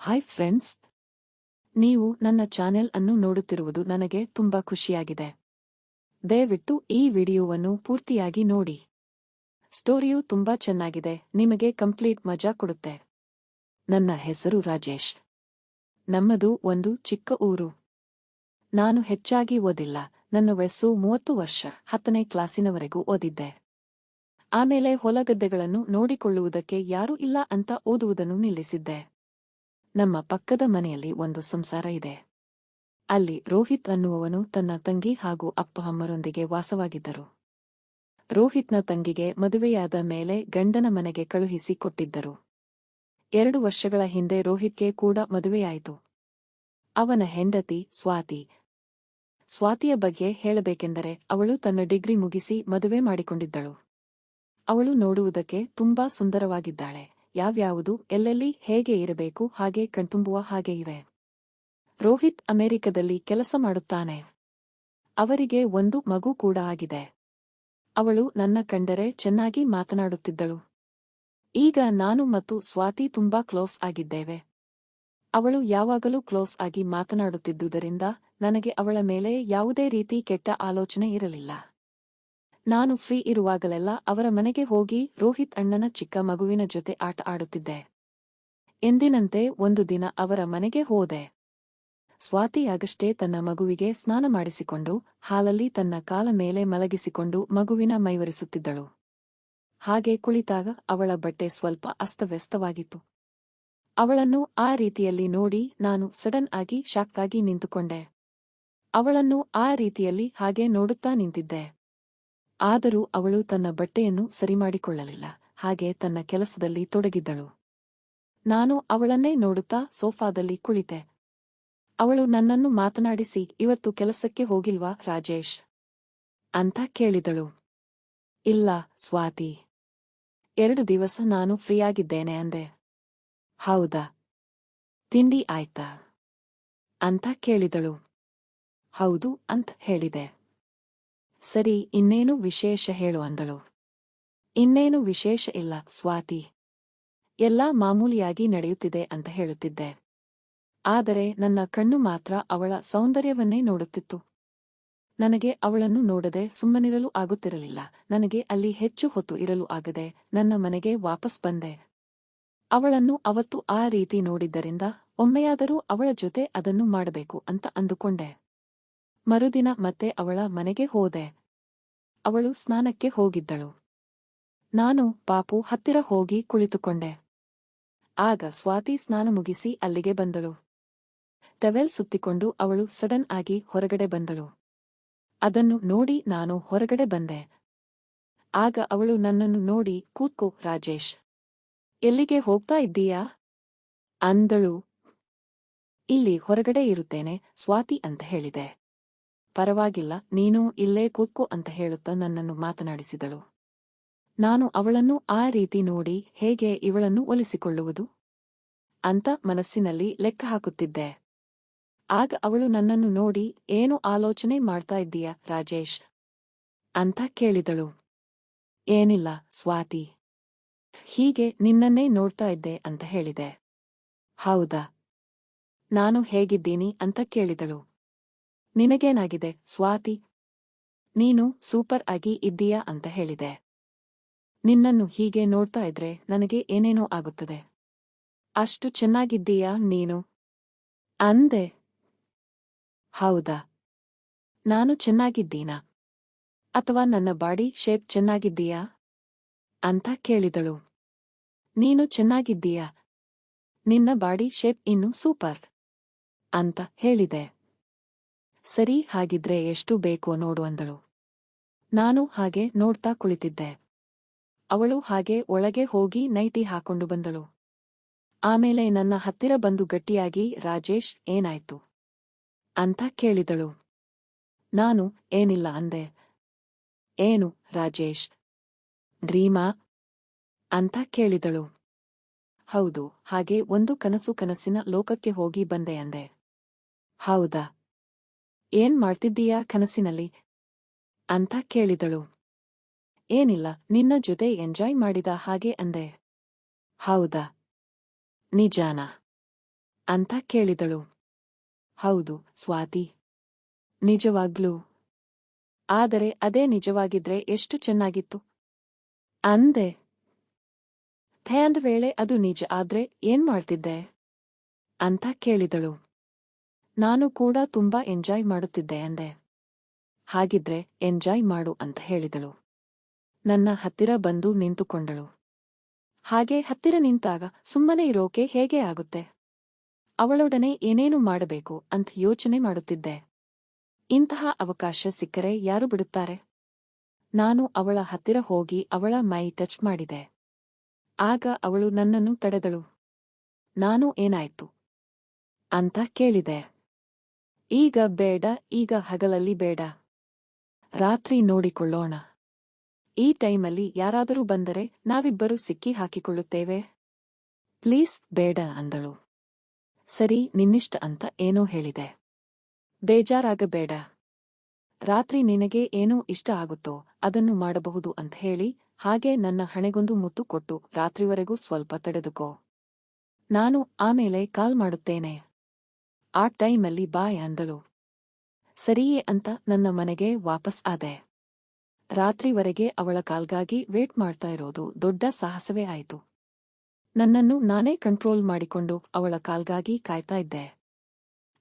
Hi friends, ನೀವು ನನ್ನ channel ಅನ್ನು ನೋಡುತ್ತಿರುವುದು ನನಗೆ ತುಂಬಾ ಖುಷಿಯಾಗಿದೆ. ದಯವಿಟ್ಟು ಈ ವಿಡಿಯೋವನ್ನು ಪೂರ್ತಿಯಾಗಿ ನೋಡಿ. ಸ್ಟೋರಿಯು ತುಂಬಾ ಚೆನ್ನಾಗಿದೆ, ನಿಮಗೆ ಕಂಪ್ಲೀಟ್ ಮಜಾ ಕೊಡುತ್ತೆ. ನನ್ನ ಹೆಸರು ರಾಜೇಶ್. ನಮ್ಮದು ಒಂದು ಚಿಕ್ಕ ಊರು. ನಾನು ಹೆಚ್ಚಾಗಿ ಓದಿಲ್ಲ. ನನ್ನ ವಯಸ್ಸು 30 ವರ್ಷ. 10ನೇ ಕ್ಲಾಸಿನವರೆಗೂ ಓದಿದ್ದೆ. ಆಮೇಲೆ ಹೊಲಗದ್ದೆಗಳನ್ನು ನೋಡಿಕೊಳ್ಳುವುದಕ್ಕೆ ಯಾರೂ ಇಲ್ಲ ಅಂತ ಓದುವುದನ್ನು ನಿಲ್ಲಿಸಿದ್ದೆ. ನಮ್ಮ ಪಕ್ಕದ ಮನೆಯಲ್ಲಿ ಒಂದು ಸಂಸಾರ ಇದೆ. ಅಲ್ಲಿ ರೋಹಿತ್ ಅನ್ನುವವನು ತನ್ನ ತಂಗಿ ಹಾಗೂ ಅಪ್ಪ ಅಮ್ಮರೊಂದಿಗೆ ವಾಸವಾಗಿದ್ದರು. ರೋಹಿತ್ನ ತಂಗಿಗೆ ಮದುವೆಯಾದ ಮೇಲೆ ಗಂಡನ ಮನೆಗೆ ಕಳುಹಿಸಿ ಕೊಟ್ಟಿದ್ದರು. 2 ವರ್ಷಗಳ ಹಿಂದೆ ರೋಹಿತ್ಗೆ ಕೂಡ ಮದುವೆಯಾಯಿತು. ಅವನ ಹೆಂಡತಿ ಸ್ವಾತಿ. ಸ್ವಾತಿಯ ಬಗ್ಗೆ ಹೇಳಬೇಕೆಂದರೆ ಅವಳು ತನ್ನ ಡಿಗ್ರಿ ಮುಗಿಸಿ ಮದುವೆ ಮಾಡಿಕೊಂಡಿದ್ದಳು. ಅವಳು ನೋಡುವುದಕ್ಕೆ ತುಂಬಾ ಸುಂದರವಾಗಿದ್ದಾಳೆ. ಯಾವ್ಯಾವುದು ಎಲ್ಲೆಲ್ಲಿ ಹೇಗೆ ಇರಬೇಕು ಹಾಗೆ ಕಣ್ತುಂಬುವ ಹಾಗೆ ಇವೆ. ರೋಹಿತ್ ಅಮೆರಿಕದಲ್ಲಿ ಕೆಲಸ ಮಾಡುತ್ತಾನೆ. ಅವರಿಗೆ ಒಂದು ಮಗು ಕೂಡ ಆಗಿದೆ. ಅವಳು ನನ್ನ ಕಂಡರೆ ಚೆನ್ನಾಗಿ ಮಾತನಾಡುತ್ತಿದ್ದಳು. ಈಗ ನಾನು ಮತ್ತು ಸ್ವಾತಿ ತುಂಬಾ ಕ್ಲೋಸ್ ಆಗಿದ್ದೇವೆ. ಅವಳು ಯಾವಾಗಲೂ ಕ್ಲೋಸ್ ಆಗಿ ಮಾತನಾಡುತ್ತಿದ್ದುದರಿಂದ ನನಗೆ ಅವಳ ಮೇಲೆ ಯಾವುದೇ ರೀತಿ ಕೆಟ್ಟ ಆಲೋಚನೆ ಇರಲಿಲ್ಲ. ನಾನು ಫ್ರೀ ಇರುವಾಗಲೆಲ್ಲ ಅವರ ಮನೆಗೆ ಹೋಗಿ ರೋಹಿತ್ ಅಣ್ಣನ ಚಿಕ್ಕ ಮಗುವಿನ ಜೊತೆ ಆಟ ಆಡುತ್ತಿದ್ದೆ. ಎಂದಿನಂತೆ ಒಂದು ದಿನ ಅವರ ಮನೆಗೆ ಹೋದೆ. ಸ್ವಾತಿಯಾಗಷ್ಟೇ ತನ್ನ ಮಗುವಿಗೆ ಸ್ನಾನ ಮಾಡಿಸಿಕೊಂಡು ಹಾಲಲ್ಲಿ ತನ್ನ ಕಾಲ ಮೇಲೆ ಮಲಗಿಸಿಕೊಂಡು ಮಗುವಿನ ಮೈವರಿಸುತ್ತಿದ್ದಳು. ಹಾಗೆ ಕುಳಿತಾಗ ಅವಳ ಬಟ್ಟೆ ಸ್ವಲ್ಪ ಅಸ್ತವ್ಯಸ್ತವಾಗಿತ್ತು. ಅವಳನ್ನು ಆ ರೀತಿಯಲ್ಲಿ ನೋಡಿ ನಾನು ಸಡನ್ ಆಗಿ ಶಾಕ್ ಆಗಿ ನಿಂತುಕೊಂಡೆ. ಅವಳನ್ನು ಆ ರೀತಿಯಲ್ಲಿ ಹಾಗೆ ನೋಡುತ್ತಾ ನಿಂತಿದ್ದೆ. ಆದರೂ ಅವಳು ತನ್ನ ಬಟ್ಟೆಯನ್ನು ಸರಿಮಾಡಿಕೊಳ್ಳಲಿಲ್ಲ. ಹಾಗೆ ತನ್ನ ಕೆಲಸದಲ್ಲಿ ತೊಡಗಿದ್ದಳು. ನಾನು ಅವಳನ್ನೇ ನೋಡುತ್ತಾ ಸೋಫಾದಲ್ಲಿ ಕುಳಿತೆ. ಅವಳು ನನ್ನನ್ನು ಮಾತನಾಡಿಸಿ, ಇವತ್ತು ಕೆಲಸಕ್ಕೆ ಹೋಗಿಲ್ವಾ ರಾಜೇಶ್ ಅಂತ ಕೇಳಿದಳು. ಇಲ್ಲ ಸ್ವಾತಿ, 2 ದಿವಸ ನಾನು ಫ್ರೀಯಾಗಿದ್ದೇನೆ ಅಂದೆ. ಹೌದಾ, ತಿಂಡಿ ಆಯ್ತಾ ಅಂತ ಕೇಳಿದಳು. ಹೌದು ಅಂತ ಹೇಳಿದೆ. ಸರಿ, ಇನ್ನೇನು ವಿಶೇಷ ಹೇಳು ಅಂದಳು. ಇನ್ನೇನು ವಿಶೇಷ ಇಲ್ಲ ಸ್ವಾತಿ, ಎಲ್ಲಾ ಮಾಮೂಲಿಯಾಗಿ ನಡೆಯುತ್ತಿದೆ ಅಂತ ಹೇಳುತ್ತಿದ್ದೆ. ಆದರೆ ನನ್ನ ಕಣ್ಣು ಮಾತ್ರ ಅವಳ ಸೌಂದರ್ಯವನ್ನೇ ನೋಡುತ್ತಿತ್ತು. ನನಗೆ ಅವಳನ್ನು ನೋಡದೆ ಸುಮ್ಮನಿರಲು ಆಗುತ್ತಿರಲಿಲ್ಲ. ನನಗೆ ಅಲ್ಲಿ ಹೆಚ್ಚು ಹೊತ್ತು ಇರಲು ಆಗದೆ ನನ್ನ ಮನೆಗೆ ವಾಪಸ್ ಬಂದೆ. ಅವಳನ್ನು ಅವತ್ತು ಆ ರೀತಿ ನೋಡಿದ್ದರಿಂದ ಒಮ್ಮೆಯಾದರೂ ಅವಳ ಜೊತೆ ಅದನ್ನು ಮಾಡಬೇಕು ಅಂತ ಅಂದುಕೊಂಡೆ. ಮರುದಿನ ಮತ್ತೆ ಅವಳ ಮನೆಗೆ ಹೋದೆ. ಅವಳು ಸ್ನಾನಕ್ಕೆ ಹೋಗಿದ್ದಳು. ನಾನು ಪಾಪು ಹತ್ತಿರ ಹೋಗಿ ಕುಳಿತುಕೊಂಡೆ. ಆಗ ಸ್ವಾತಿ ಸ್ನಾನ ಮುಗಿಸಿ ಅಲ್ಲಿಗೆ ಬಂದಳು. ಟವೆಲ್ ಸುತ್ತಿಕೊಂಡು ಅವಳು ಸಡನ್ ಆಗಿ ಹೊರಗಡೆ ಬಂದಳು. ಅದನ್ನು ನೋಡಿ ನಾನು ಹೊರಗಡೆ ಬಂದೆ. ಆಗ ಅವಳು ನನ್ನನ್ನು ನೋಡಿ, ಕೂತ್ಕೋ ರಾಜೇಶ್, ಎಲ್ಲಿಗೆ ಹೋಗ್ತಾ ಇದ್ದೀಯಾ ಅಂದಳು. ಇಲ್ಲಿ ಹೊರಗಡೆ ಇರುತ್ತೇನೆ ಸ್ವಾತಿ ಅಂತ ಹೇಳಿದೆ. ಪರವಾಗಿಲ್ಲ, ನೀನು ಇಲ್ಲೇ ಕೂತ್ಕೋ ಅಂತ ಹೇಳುತ್ತಾ ನನ್ನನ್ನು ಮಾತನಾಡಿಸಿದಳು. ನಾನು ಅವಳನ್ನು ಆ ರೀತಿ ನೋಡಿ ಹೇಗೆ ಇವಳನ್ನು ಒಲಿಸಿಕೊಳ್ಳುವುದು ಅಂತ ಮನಸ್ಸಿನಲ್ಲಿ ಲೆಕ್ಕ ಹಾಕುತ್ತಿದ್ದೆ. ಆಗ ಅವಳು ನನ್ನನ್ನು ನೋಡಿ, ಏನು ಆಲೋಚನೆ ಮಾಡ್ತಾ ಇದ್ದೀಯಾ ರಾಜೇಶ್ ಅಂತ ಕೇಳಿದಳು. ಏನಿಲ್ಲ ಸ್ವಾತಿ, ಹೀಗೆ ನಿನ್ನನ್ನೇ ನೋಡ್ತಾ ಇದ್ದೆ ಅಂತ ಹೇಳಿದೆ. ಹೌದಾ, ನಾನು ಹೇಗಿದ್ದೀನಿ ಅಂತ ಕೇಳಿದಳು. ನಿನಗೇನಾಗಿದೆ ಸ್ವಾತಿ, ನೀನು ಸೂಪರ್ ಆಗಿ ಇದ್ದೀಯಾ ಅಂತ ಹೇಳಿದೆ. ನಿನ್ನನ್ನು ಹೀಗೆ ನೋಡ್ತಾ ಇದ್ರೆ ನನಗೆ ಏನೇನೋ ಆಗುತ್ತದೆ. ಅಷ್ಟು ಚೆನ್ನಾಗಿದ್ದೀಯಾ ನೀನು ಅಂದೆ. ಹೌದಾ, ನಾನು ಚೆನ್ನಾಗಿದ್ದೀನಾ ಅಥವಾ ನನ್ನ ಬಾಡಿ ಶೇಪ್ ಚೆನ್ನಾಗಿದ್ದೀಯಾ ಅಂತ ಕೇಳಿದಳು. ನೀನು ಚೆನ್ನಾಗಿದ್ದೀಯಾ, ನಿನ್ನ ಬಾಡಿ ಶೇಪ್ ಇನ್ನೂ ಸೂಪರ್ ಅಂತ ಹೇಳಿದೆ. ಸರಿ, ಹಾಗಿದ್ರೆ ಎಷ್ಟು ಬೇಕೋ ನೋಡು ಅಂದಳು. ನಾನು ಹಾಗೆ ನೋಡ್ತಾ ಕುಳಿತಿದ್ದೆ. ಅವಳು ಹಾಗೆ ಒಳಗೆ ಹೋಗಿ ನೈಟಿ ಹಾಕೊಂಡು ಬಂದಳು. ಆಮೇಲೆ ನನ್ನ ಹತ್ತಿರ ಬಂದು ಗಟ್ಟಿಯಾಗಿ, ರಾಜೇಶ್ ಏನಾಯ್ತು ಅಂತ ಕೇಳಿದಳು. ನಾನು ಏನಿಲ್ಲ ಅಂದೆ. ಏನು ರಾಜೇಶ್, ಡ್ರೀಮಾ ಅಂತ ಕೇಳಿದಳು. ಹೌದು, ಹಾಗೆ ಒಂದು ಕನಸಿನ ಲೋಕಕ್ಕೆ ಹೋಗಿ ಬಂದೆ ಅಂದೆ. ಹೌದಾ, ಏನ್ ಮಾಡ್ತಿದ್ದೀಯಾ ಕನಸಿನಲ್ಲಿ ಅಂತ ಕೇಳಿದಳು. ಏನಿಲ್ಲ, ನಿನ್ನ ಜೊತೆ ಎಂಜಾಯ್ ಮಾಡಿದ ಹಾಗೆ ಅಂದೆ. ಹೌದಾ, ನಿಜಾನಾ ಅಂತ ಕೇಳಿದಳು. ಹೌದು ಸ್ವಾತಿ. ನಿಜವಾಗ್ಲೂ? ಆದರೆ ಅದೇ ನಿಜವಾಗಿದ್ರೆ ಎಷ್ಟು ಚೆನ್ನಾಗಿತ್ತು ಅಂದೆ. ಒಂದ್ ವೇಳೆ ಅದು ನಿಜ ಆದ್ರೆ ಏನ್ ಮಾಡ್ತಿದ್ದೆ ಅಂತ ಕೇಳಿದಳು. ನಾನು ಕೂಡ ತುಂಬಾ ಎಂಜಾಯ್ ಮಾಡುತ್ತಿದ್ದೆ ಅಂದೆ. ಹಾಗಿದ್ರೆ ಎಂಜಾಯ್ ಮಾಡು ಅಂತ ಹೇಳಿದಳು. ನನ್ನ ಹತ್ತಿರ ಬಂದು ನಿಂತುಕೊಂಡಳು. ಹಾಗೆ ಹತ್ತಿರ ನಿಂತಾಗ ಸುಮ್ಮನೆ ಇರೋಕೆ ಹೇಗೆ ಆಗುತ್ತೆ? ಅವಳೊಡನೆ ಏನೇನು ಮಾಡಬೇಕು ಅಂತ ಯೋಚನೆ ಮಾಡುತ್ತಿದ್ದೆ. ಇಂತಹ ಅವಕಾಶ ಸಿಕ್ಕರೆ ಯಾರು ಬಿಡುತ್ತಾರೆ? ನಾನು ಅವಳ ಹತ್ತಿರ ಹೋಗಿ ಅವಳ ಮೈ ಟಚ್ ಮಾಡಿದೆ. ಆಗ ಅವಳು ನನ್ನನ್ನು ತಡೆದಳು. ನಾನು ಏನಾಯ್ತು ಅಂತ ಕೇಳಿದೆ. ಈಗ ಬೇಡ, ಈಗ ಹಗಲಲ್ಲಿ ಬೇಡ. ರಾತ್ರಿ ನೋಡಿಕೊಳ್ಳೋಣ. ಈ ಟೈಮಲ್ಲಿ ಯಾರಾದರೂ ಬಂದರೆ ನಾವಿಬ್ಬರು ಸಿಕ್ಕಿ ಹಾಕಿಕೊಳ್ಳುತ್ತೇವೆ. ಪ್ಲೀಸ್ ಬೇಡ ಅಂದಳು. ಸರಿ ನಿನ್ನಿಷ್ಟ ಅಂತ ಏನೋ ಹೇಳಿದೆ. ಬೇಜಾರಾಗಬೇಡ. ರಾತ್ರಿ ನಿನಗೆ ಏನೋ ಇಷ್ಟ ಆಗುತ್ತೋ ಅದನ್ನು ಮಾಡಬಹುದು ಅಂತ ಹೇಳಿ ಹಾಗೆ ನನ್ನ ಹಣೆಗೊಂದು ಮುತ್ತು ಕೊಟ್ಟು ರಾತ್ರಿವರೆಗೂ ಸ್ವಲ್ಪ ತಡೆದುಕೋ. ನಾನು ಆಮೇಲೆ ಕಾಲ್ ಮಾಡುತ್ತೇನೆ. ಆ ಟೈಮಲ್ಲಿ ಬಾಯ್ ಅಂದಳು. ಸರಿಯೇ ಅಂತ ನನ್ನ ಮನೆಗೆ ವಾಪಸ್ ಆದೆ. ರಾತ್ರಿವರೆಗೆ ಅವಳ ಕಾಲ್ಗಾಗಿ ವೇಟ್ ಮಾಡ್ತಾ ಇರೋದು ದೊಡ್ಡ ಸಾಹಸವೇ ಆಯಿತು. ನನ್ನನ್ನು ನಾನೇ ಕಂಟ್ರೋಲ್ ಮಾಡಿಕೊಂಡು ಅವಳ ಕಾಲ್ಗಾಗಿ ಕಾಯ್ತಾ ಇದ್ದೆ.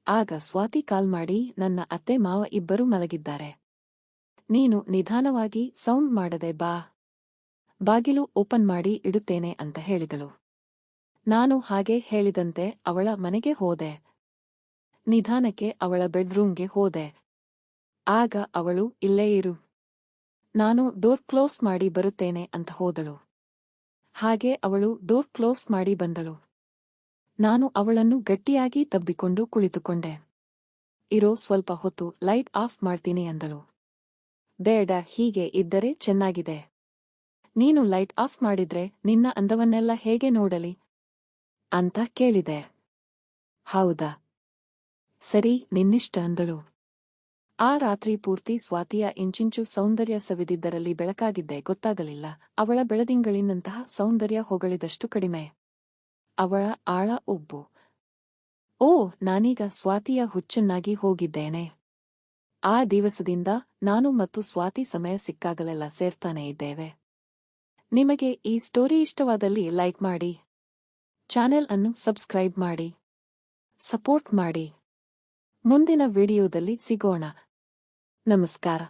ಆಗ ಸ್ವಾತಿ ಕಾಲ್ ಮಾಡಿ ನನ್ನ ಅತ್ತೆ ಮಾವ ಇಬ್ಬರೂ ಮಲಗಿದ್ದಾರೆ. ನೀನು ನಿಧಾನವಾಗಿ ಸೌಂಡ್ ಮಾಡದೆ ಬಾ. ಬಾಗಿಲು ಓಪನ್ ಮಾಡಿ ಇಡುತ್ತೇನೆ ಅಂತ ಹೇಳಿದಳು. ನಾನು ಹಾಗೆ ಹೇಳಿದಂತೆ ಅವಳ ಮನೆಗೆ ಹೋದೆ. ನಿಧಾನಕ್ಕೆ ಅವಳ ಬೆಡ್ರೂಮ್ಗೆ ಹೋದೆ. ಆಗ ಅವಳು ಇಲ್ಲೇ ಇರು. ನಾನು ಡೋರ್ ಕ್ಲೋಸ್ ಮಾಡಿ ಬರುತ್ತೇನೆ ಅಂತ ಹೋದಳು. ಹಾಗೆ ಅವಳು ಡೋರ್ ಕ್ಲೋಸ್ ಮಾಡಿ ಬಂದಳು. ನಾನು ಅವಳನ್ನು ಗಟ್ಟಿಯಾಗಿ ತಬ್ಬಿಕೊಂಡು ಕುಳಿತುಕೊಂಡೆ. ಇರೋ ಸ್ವಲ್ಪ ಹೊತ್ತು ಲೈಟ್ ಆಫ್ ಮಾಡ್ತೀನಿ ಅಂದಳು. ಬೇಡ, ಹೀಗೆ ಇದ್ದರೆ ಚೆನ್ನಾಗಿದೆ. ನೀನು ಲೈಟ್ ಆಫ್ ಮಾಡಿದ್ರೆ ನಿನ್ನ ಅಂದವನ್ನೆಲ್ಲ ಹೇಗೆ ನೋಡಲಿ ಅಂತ ಕೇಳಿದೆ. ಹೌದಾ, ಸರಿ ನಿನ್ನಿಷ್ಟ ಅಂದಳು. ಆ ರಾತ್ರಿ ಪೂರ್ತಿ ಸ್ವಾತಿಯ ಇಂಚಿಂಚು ಸೌಂದರ್ಯ ಸವಿದಿದ್ದರಲ್ಲಿ ಬೆಳಕಾಗಿದ್ದೆ ಗೊತ್ತಾಗಲಿಲ್ಲ. ಅವಳ ಬೆಳದಿಂಗಳಿನಂತಹ ಸೌಂದರ್ಯ ಹೊಗಳಿದಷ್ಟು ಕಡಿಮೆ. ಅವಳ ಆಳ ಉಬ್ಬು. ಓ, ನಾನೀಗ ಸ್ವಾತಿಯ ಹುಚ್ಚನ್ನಾಗಿ ಹೋಗಿದ್ದೇನೆ. ಆ ದಿವಸದಿಂದ ನಾನು ಮತ್ತು ಸ್ವಾತಿ ಸಮಯ ಸಿಕ್ಕಾಗಲೆಲ್ಲ ಸೇರ್ತಾನೆ ಇದ್ದೇವೆ. ನಿಮಗೆ ಈ ಸ್ಟೋರಿ ಇಷ್ಟವಾದಲ್ಲಿ ಲೈಕ್ ಮಾಡಿ, ಚಾನೆಲ್ ಅನ್ನು ಸಬ್ಸ್ಕ್ರೈಬ್ ಮಾಡಿ, ಸಪೋರ್ಟ್ ಮಾಡಿ. ಮುಂದಿನ ವಿಡಿಯೋದಲ್ಲಿ ಸಿಗೋಣ. ನಮಸ್ಕಾರ.